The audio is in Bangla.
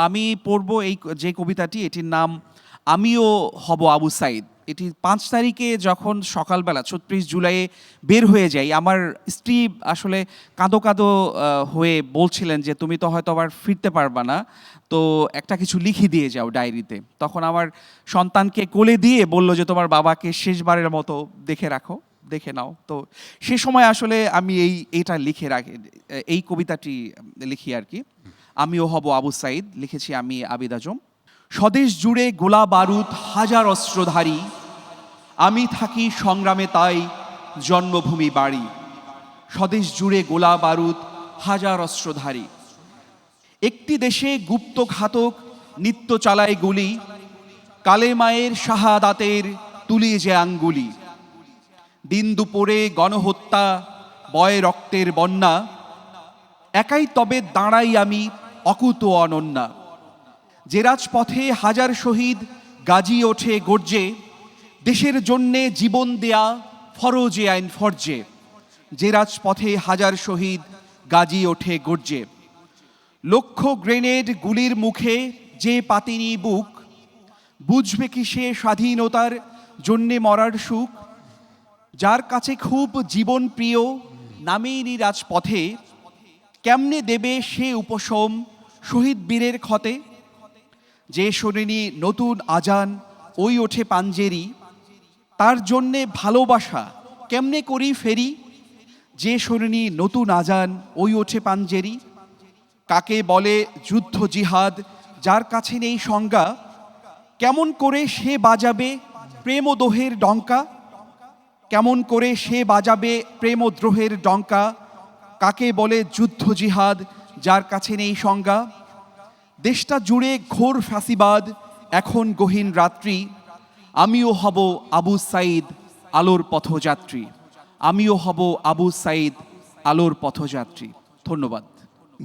আমি পড়ব যে কবিতাটি, এটির নাম আমিও হব আবু সাইদ। এটি ৫ তারিখে যখন সকালবেলা ৩৬ জুলাইয়ে বের হয়ে যাই, আমার স্ত্রী আসলে কাঁদো কাঁদো হয়ে বলছিলেন যে তুমি তো হয়তো আবার ফিরতে পারবা না, তো একটা কিছু লিখে দিয়ে যাও ডায়েরিতে। তখন আমার সন্তানকে কোলে দিয়ে বলল যে তোমার বাবাকে শেষবারের মতো দেখে রাখো, দেখে নাও। তো সে সময় আসলে আমি এইটা লিখে রাখি, এই কবিতাটি লিখি আর কি। আমিও হব আবু সাইদ, লিখেছি আমি আবিদ আজম। স্বদেশ জুড়ে গোলা বারুদ হাজার অস্ত্রধারী, আমি থাকি সংগ্রামে তাই জন্মভূমি বাড়ি। স্বদেশ জুড়ে গোলা বারুদ হাজার অস্ত্রধারী, একটি দেশে গুপ্ত ঘাতক নিত্য চালায় গুলি, কালে মায়ের শাহাদাতের তুলি যে আঙ্গুলি। দিন দুপুরে গণহত্যা বয় রক্তের বন্যা, একাই তবে দাঁড়াই আমি অকুত অনন্যা। যে রাজপথে হাজার শহীদ গাজি ওঠে গর্জে, দেশের জন্যে জীবন দেয়া ফরজে আইন ফরজে। যে রাজপথে হাজার শহীদ গাজি ওঠে গর্জে, লক্ষ গ্রেনেড গুলির মুখে যে পাতিনি বুক, বুঝবে কি সে স্বাধীনতার জন্যে মরার সুখ। যার কাছে খুব জীবন প্রিয় নামেইনি রাজপথে, কেমনে দেবে সে উপশম শহীদ বীরের ক্ষতে। যে শোনেনি নতুন আজান ওই ওঠে পাঞ্জেরি, তার জন্যে ভালোবাসা কেমনে করি ফেরি। যে শোনেনি নতুন আজান ওই ওঠে পাঞ্জেরি, কাকে বলে যুদ্ধ জিহাদ যার কাছে নেই সংজ্ঞা, কেমন করে সে বাজাবে প্রেমদোহের ডঙ্কা। কেমন করে সে বাজাবে প্রেমদ্রোহের ডঙ্কা, কাকে বলে যুদ্ধ জিহাদ যার কাছে নেই সংজ্ঞা। দেশটা জুড়ে ঘোর ফ্যাসিবাদ এখন গহীন রাত্রি, আমিও হব আবু সাইদ আলোর পথযাত্রী। আমিও হব আবু সাইদ আলোর পথযাত্রী। ধন্যবাদ।